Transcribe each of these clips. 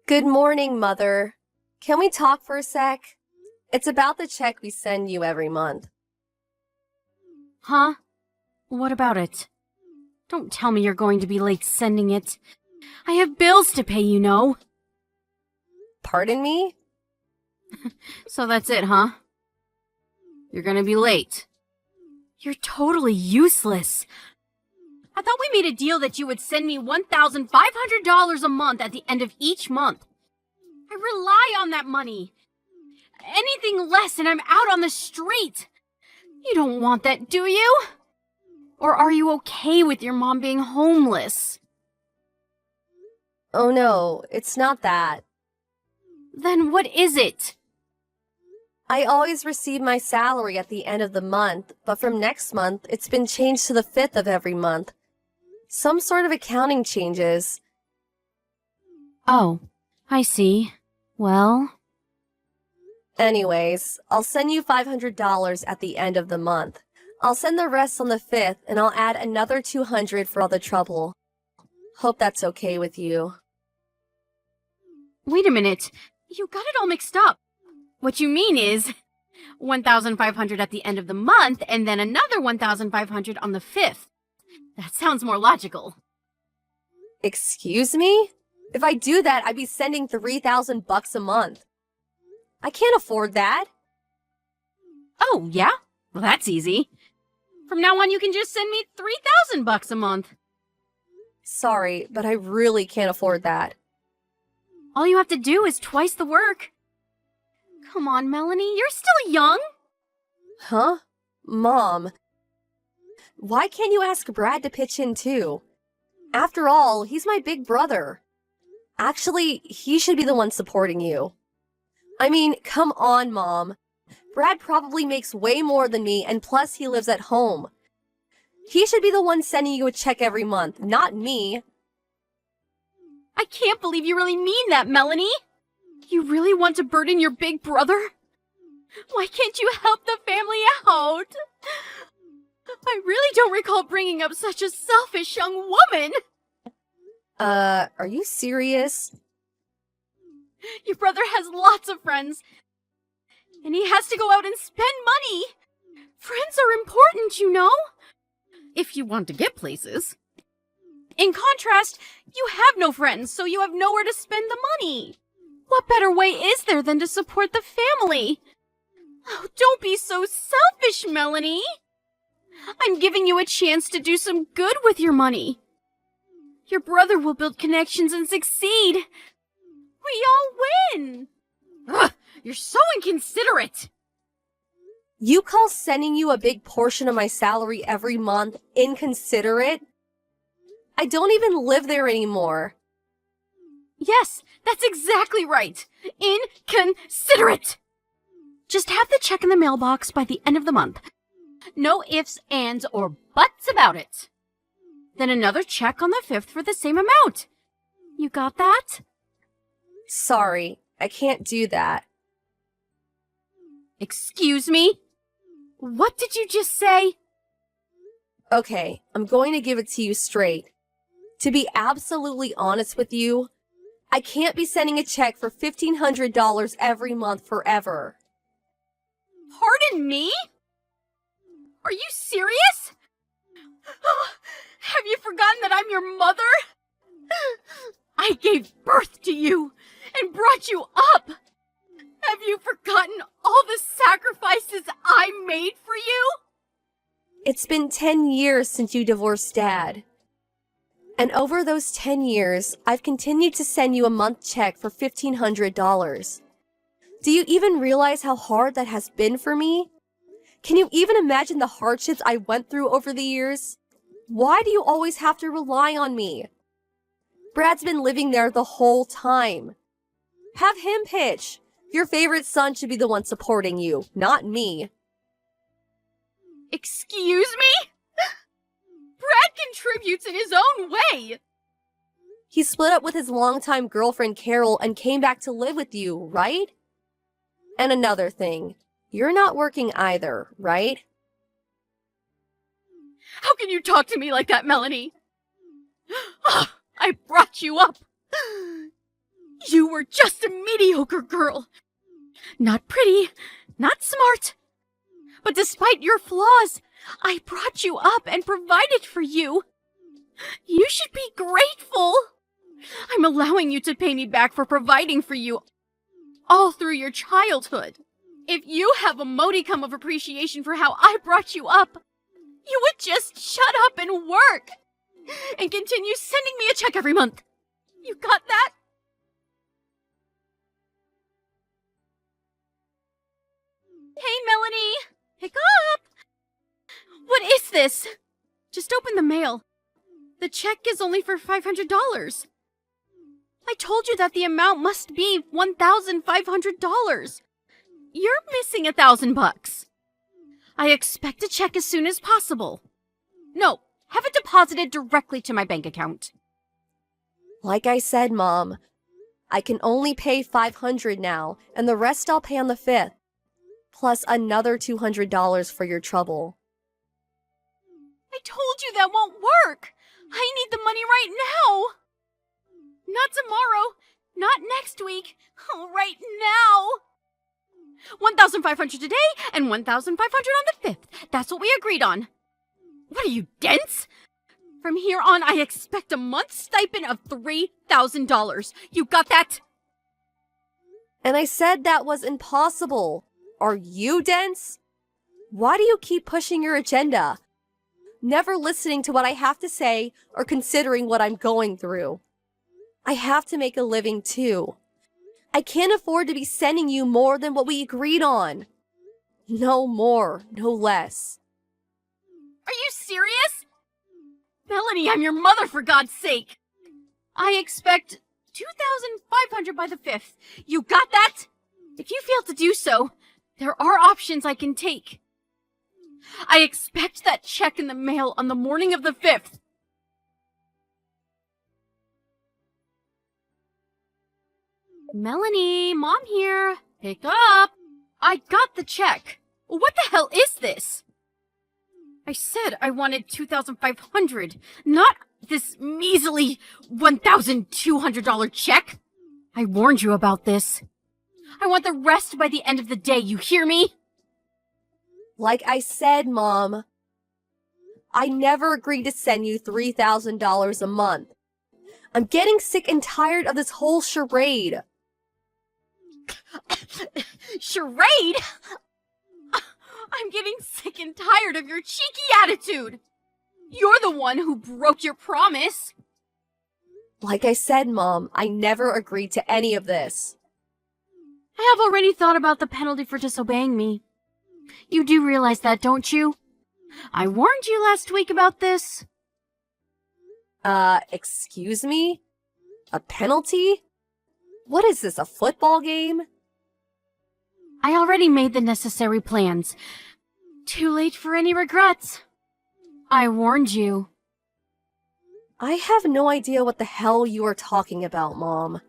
Good morning, Mother. Can we talk for a sec? It's about the check we send you every month. Huh? What about it? Don't tell me you're going to be late sending it. I have bills to pay, you know. Pardon me? So that's it, huh? You're gonna be late. You're totally useless. I thought we made a deal that you would send me $1,500 a month at the end of each month. I rely on that money. Anything less and I'm out on the street. You don't want that, do you? Or are you okay with your mom being homeless? Oh no, it's not that. Then what is it? I always receive my salary at the end of the month, but from next month, it's been changed to the 5th of every month. Some sort of accounting changes. Oh, I see. Well... Anyways, I'll send you $500 at the end of the month. I'll send the rest on the 5th, and I'll add another $200 for all the trouble. Hope that's okay with you. Wait a minute. You got it all mixed up. What you mean is $1,500 at the end of the month and then another $1,500 on the 5th. That sounds more logical. Excuse me? If I do that, I'd be sending $3,000 a month. I can't afford that. Oh, yeah? Well, that's easy. From now on, you can just send me $3,000 a month. Sorry, but I really can't afford that. All you have to do is twice the work. Come on, Melanie, you're still young. Huh? Mom. Why can't you ask Brad to pitch in too? After all, he's my big brother. Actually, he should be the one supporting you. I mean, come on, Mom. Brad probably makes way more than me, and plus he lives at home. He should be the one sending you a check every month, not me. I can't believe you really mean that, Melanie. You really want to burden your big brother? Why can't you help the family out? I really don't recall bringing up such a selfish young woman. Are you serious? Your brother has lots of friends, and he has to go out and spend money. Friends are important, you know. If you want to get places. In contrast, you have no friends, so you have nowhere to spend the money. What better way is there than to support the family? Oh, don't be so selfish, Melanie. I'm giving you a chance to do some good with your money. Your brother will build connections and succeed. We all win. Ugh, you're so inconsiderate. You call sending you a big portion of my salary every month inconsiderate? I don't even live there anymore. Yes, that's exactly right. Inconsiderate. Just have the check in the mailbox by the end of the month. No ifs, ands, or buts about it. Then another check on the 5th for the same amount. You got that? Sorry, I can't do that. Excuse me? What did you just say? Okay, I'm going to give it to you straight. To be absolutely honest with you, I can't be sending a check for $1,500 every month forever. Pardon me? Are you serious? Have you forgotten that I'm your mother? I gave birth to you and brought you up. Have you forgotten all the sacrifices I made for you? It's been 10 years since you divorced Dad. And over those 10 years, I've continued to send you a month check for $1,500. Do you even realize how hard that has been for me? Can you even imagine the hardships I went through over the years? Why do you always have to rely on me? Brad's been living there the whole time. Have him pitch. Your favorite son should be the one supporting you, not me. Excuse me? Brad contributes in his own way. He split up with his longtime girlfriend Carol and came back to live with you, right? And another thing, you're not working either, right? How can you talk to me like that, Melanie? I brought you up. You were just a mediocre girl. Not pretty, not smart. But despite your flaws, I brought you up and provided for you. You should be grateful. I'm allowing you to pay me back for providing for you all through your childhood. If you have a modicum of appreciation for how I brought you up, you would just shut up and work and continue sending me a check every month. You got that? Hey, Melanie! Pick up! What is this? Just open the mail. The check is only for $500. I told you that the amount must be $1,500. You're missing $1,000. I expect a check as soon as possible. No, have it deposited directly to my bank account. Like I said, Mom, I can only pay $500 now, and the rest I'll pay on the 5th. Plus another $200 for your trouble. I told you that won't work. I need the money right now. Not tomorrow. Not next week. Right now. 1,500 today and 1,500 on the 5th. That's what we agreed on. What are you, dense? From here on, I expect a month's stipend of $3,000. You got that? And I said that was impossible. Are you dense? Why do you keep pushing your agenda? Never listening to what I have to say or considering what I'm going through. I have to make a living too. I can't afford to be sending you more than what we agreed on. No more, no less. Are you serious? Melanie, I'm your mother, for God's sake. I expect $2,500 by the 5th. You got that? If you fail to do so, there are options I can take. I expect that check in the mail on the morning of the 5th. Melanie, Mom here. Pick up. I got the check. What the hell is this? I said I wanted $2,500, not this measly $1,200 check. I warned you about this. I want the rest by the end of the day, you hear me? Like I said, Mom, I never agreed to send you $3,000 a month. I'm getting sick and tired of this whole charade. Charade? I'm getting sick and tired of your cheeky attitude. You're the one who broke your promise. Like I said, Mom, I never agreed to any of this. I have already thought about the penalty for disobeying me. You do realize that, don't you? I warned you last week about this. Excuse me? A penalty? What is this, a football game? I already made the necessary plans. Too late for any regrets. I warned you. I have no idea what the hell you are talking about, Mom.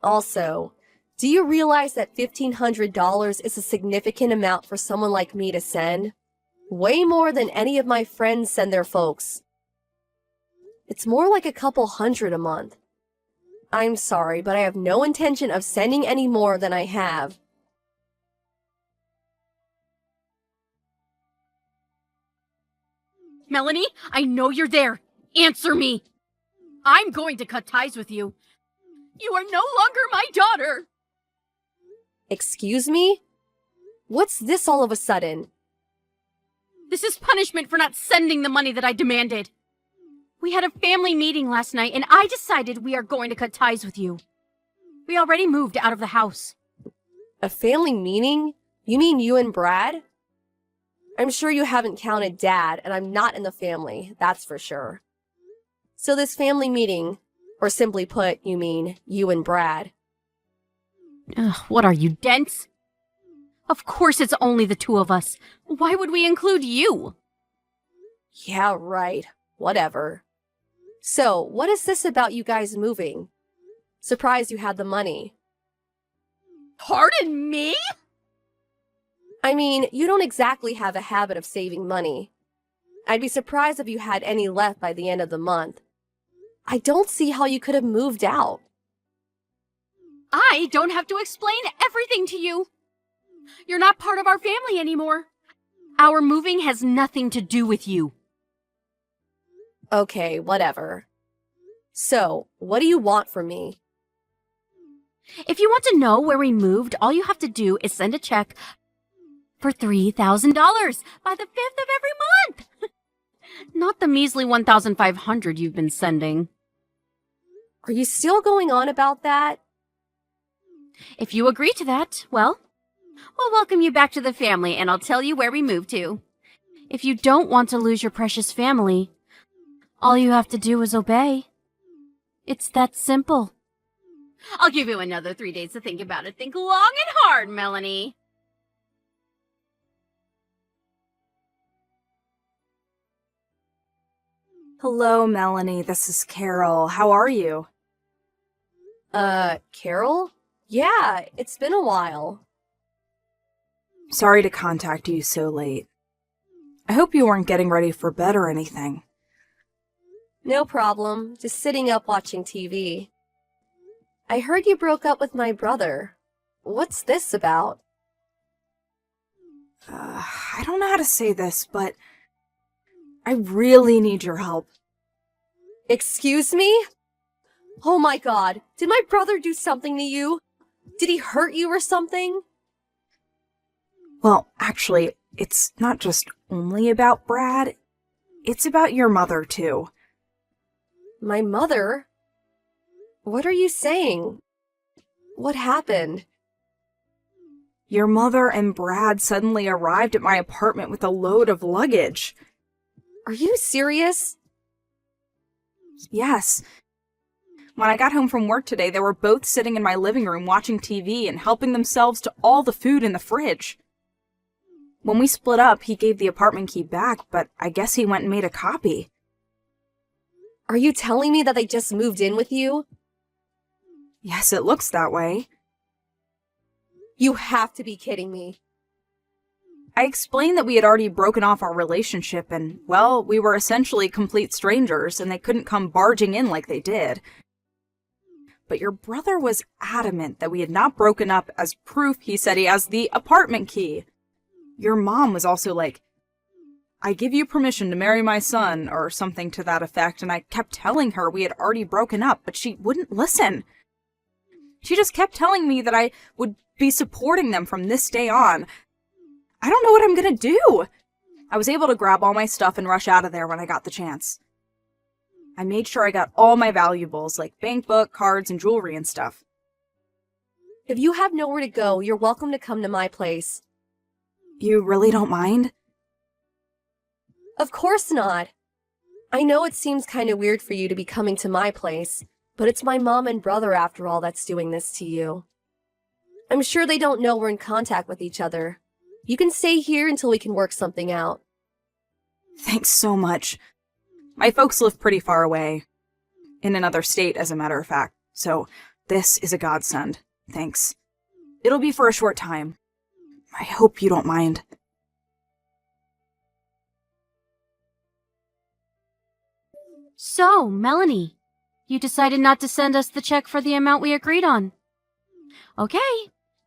Also, do you realize that $1,500 is a significant amount for someone like me to send? Way more than any of my friends send their folks. It's more like a couple hundred a month. I'm sorry, but I have no intention of sending any more than I have. Melanie, I know you're there. Answer me. I'm going to cut ties with you. You are no longer my daughter. Excuse me? What's this all of a sudden? This is punishment for not sending the money that I demanded. We had a family meeting last night, and I decided we are going to cut ties with you. We already moved out of the house. A family meeting? You mean you and Brad? I'm sure you haven't counted Dad, and I'm not in the family, that's for sure. So this family meeting, or simply put, you mean you and Brad. Ugh, what are you, dense? Of course it's only the two of us. Why would we include you? Yeah, right. Whatever. So, what is this about you guys moving? Surprised you had the money. Pardon me? I mean, you don't exactly have a habit of saving money. I'd be surprised if you had any left by the end of the month. I don't see how you could have moved out. I don't have to explain everything to you. You're not part of our family anymore. Our moving has nothing to do with you. Okay, whatever. So, what do you want from me? If you want to know where we moved, all you have to do is send a check for $3,000 by the 5th of every month. Not the measly 1,500 you've been sending. Are you still going on about that? If you agree to that, well, we'll welcome you back to the family and I'll tell you where we moved to. If you don't want to lose your precious family, all you have to do is obey. It's that simple. I'll give you another 3 days to think about it. Think long and hard, Melanie. Hello, Melanie. This is Carol. How are you? Carol? Yeah, it's been a while. Sorry to contact you so late. I hope you weren't getting ready for bed or anything. No problem, just sitting up watching TV. I heard you broke up with my brother. What's this about? I don't know how to say this, but I really need your help. Excuse me? Oh my god, did my brother do something to you? Did he hurt you or something? Well, actually, it's not just only about Brad. It's about your mother, too. My mother? What are you saying? What happened? Your mother and Brad suddenly arrived at my apartment with a load of luggage. Are you serious? Yes. When I got home from work today, they were both sitting in my living room watching TV and helping themselves to all the food in the fridge. When we split up, he gave the apartment key back, but I guess he went and made a copy. Are you telling me that they just moved in with you? Yes, it looks that way. You have to be kidding me. I explained that we had already broken off our relationship and, well, we were essentially complete strangers and they couldn't come barging in like they did. But your brother was adamant that we had not broken up. As proof, he said he has the apartment key. Your mom was also like, I give you permission to marry my son, or something to that effect, and I kept telling her we had already broken up, but she wouldn't listen. She just kept telling me that I would be supporting them from this day on. I don't know what I'm gonna do. I was able to grab all my stuff and rush out of there when I got the chance. I made sure I got all my valuables, like bank book, cards, and jewelry and stuff. If you have nowhere to go, you're welcome to come to my place. You really don't mind? Of course not. I know it seems kind of weird for you to be coming to my place, but it's my mom and brother after all that's doing this to you. I'm sure they don't know we're in contact with each other. You can stay here until we can work something out. Thanks so much. My folks live pretty far away. In another state, as a matter of fact. So, this is a godsend. Thanks. It'll be for a short time. I hope you don't mind. So, Melanie, you decided not to send us the check for the amount we agreed on. Okay,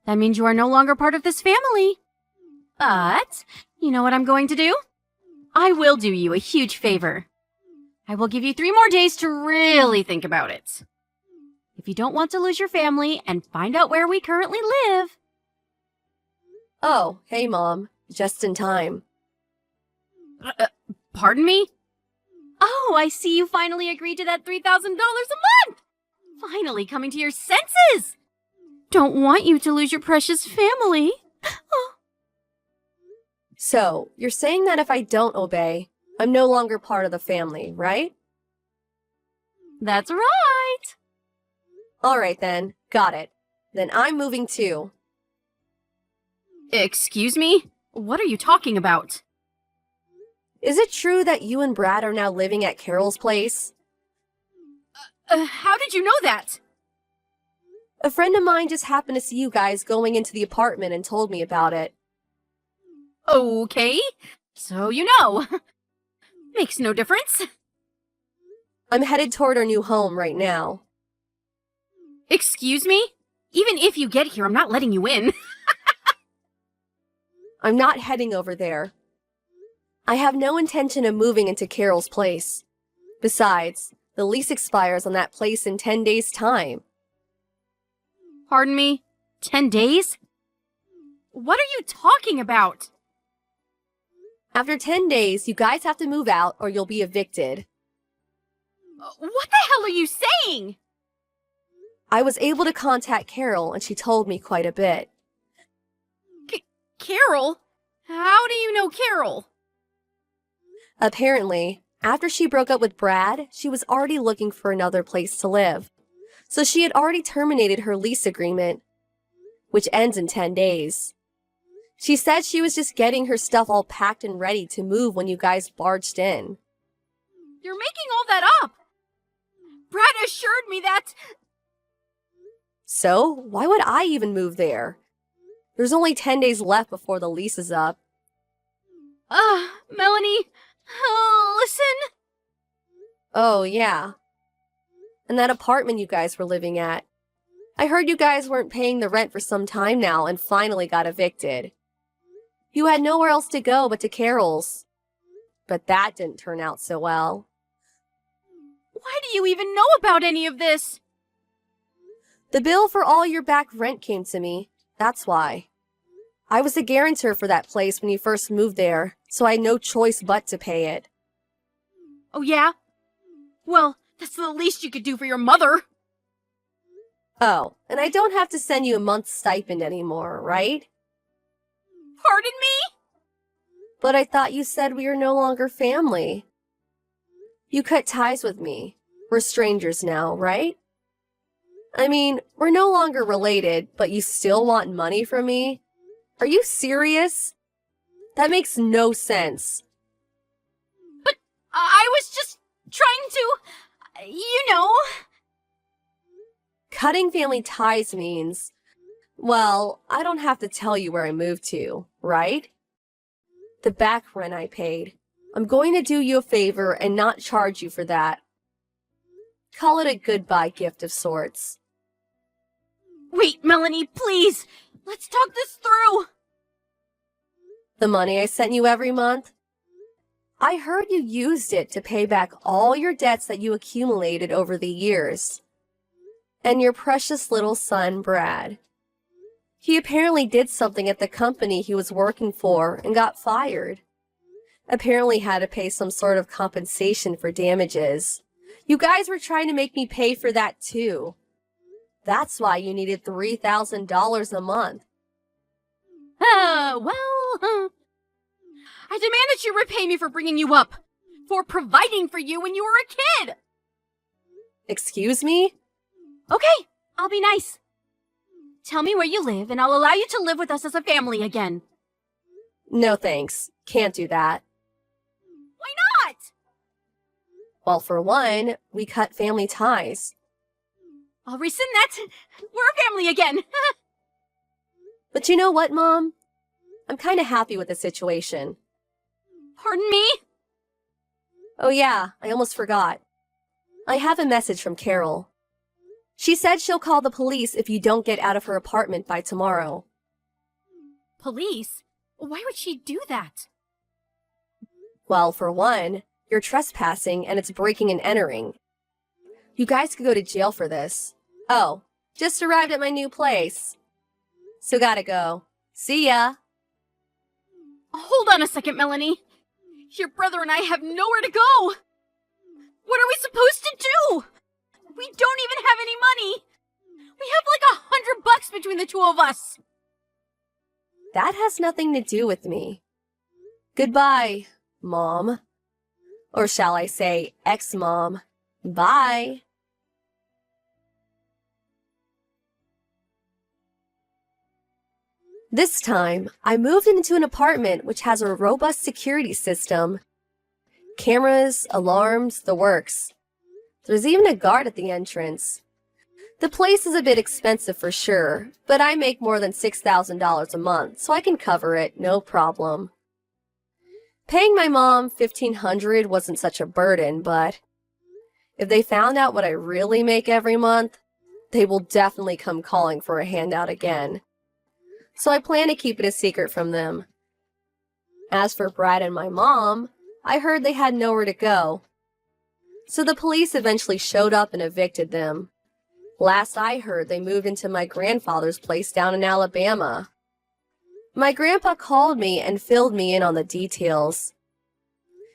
that means you are no longer part of this family. But, you know what I'm going to do? I will do you a huge favor. I will give you 3 more days to really think about it. If you don't want to lose your family and find out where we currently live... Oh, hey Mom. Just in time. Pardon me? Oh, I see you finally agreed to that $3,000 a month! Finally coming to your senses! Don't want you to lose your precious family. So, you're saying that if I don't obey, I'm no longer part of the family, right? That's right! Alright then, got it. Then I'm moving too. Excuse me? What are you talking about? Is it true that you and Brad are now living at Carol's place? How did you know that? A friend of mine just happened to see you guys going into the apartment and told me about it. Okay, so you know. Makes no difference. I'm headed toward our new home right now. Excuse me? Even if you get here, I'm not letting you in. I'm not heading over there. I have no intention of moving into Carol's place. Besides, the lease expires on that place in 10 days' time. Pardon me? 10 days? What are you talking about? After 10 days, you guys have to move out or you'll be evicted. What the hell are you saying? I was able to contact Carol and she told me quite a bit. Carol? How do you know Carol? Apparently, after she broke up with Brad, she was already looking for another place to live. So she had already terminated her lease agreement, which ends in 10 days. She said she was just getting her stuff all packed and ready to move when you guys barged in. You're making all that up. Brad assured me that... So, why would I even move there? There's only 10 days left before the lease is up. Melanie, listen. Oh, yeah. And that apartment you guys were living at. I heard you guys weren't paying the rent for some time now and finally got evicted. You had nowhere else to go but to Carol's. But that didn't turn out so well. Why do you even know about any of this? The bill for all your back rent came to me. That's why. I was a guarantor for that place when you first moved there, so I had no choice but to pay it. Oh, yeah? Well, that's the least you could do for your mother. Oh, and I don't have to send you a month's stipend anymore, right? Pardon me? But I thought you said we are no longer family. You cut ties with me. We're strangers now, right? I mean, we're no longer related, but you still want money from me? Are you serious? That makes no sense. But I was just trying to, you know... Cutting family ties means, well, I don't have to tell you where I moved to, right? The back rent I paid. I'm going to do you a favor and not charge you for that. Call it a goodbye gift of sorts. Wait, Melanie, please! Let's talk this through! The money I sent you every month? I heard you used it to pay back all your debts that you accumulated over the years. And your precious little son, Brad. He apparently did something at the company he was working for and got fired. Apparently had to pay some sort of compensation for damages. You guys were trying to make me pay for that too. That's why you needed $3,000 a month. I demand that you repay me for bringing you up, for providing for you when you were a kid. Excuse me? Okay, I'll be nice. Tell me where you live and I'll allow you to live with us as a family again. No thanks. Can't do that. Why not? Well, for one, we cut family ties. I'll rescind that. We're a family again. But you know what, Mom? I'm kind of happy with the situation. Pardon me? Oh yeah, I almost forgot. I have a message from Carol. She said she'll call the police if you don't get out of her apartment by tomorrow. Police? Why would she do that? Well, for one, you're trespassing and it's breaking and entering. You guys could go to jail for this. Oh, just arrived at my new place. So gotta go. See ya. Hold on a second, Melanie. Your brother and I have nowhere to go. What are we supposed to do? We don't even have any money. We have like $100 between the two of us. That has nothing to do with me. Goodbye, Mom. Or shall I say, ex-mom. Bye. This time, I moved into an apartment which has a robust security system. Cameras, alarms, the works. There's even a guard at the entrance. The place is a bit expensive for sure, but I make more than $6,000 a month, so I can cover it, no problem. Paying my mom $1,500 wasn't such a burden, but if they found out what I really make every month, they will definitely come calling for a handout again. So I plan to keep it a secret from them. As for Brad and my mom, I heard they had nowhere to go. So the police eventually showed up and evicted them. Last I heard, they moved into my grandfather's place down in Alabama. My grandpa called me and filled me in on the details.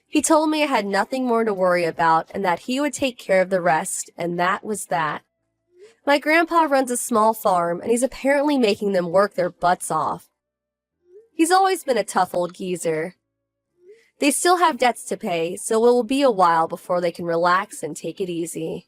He told me I had nothing more to worry about and that he would take care of the rest, and that was that. My grandpa runs a small farm, and he's apparently making them work their butts off. He's always been a tough old geezer. They still have debts to pay, so it will be a while before they can relax and take it easy.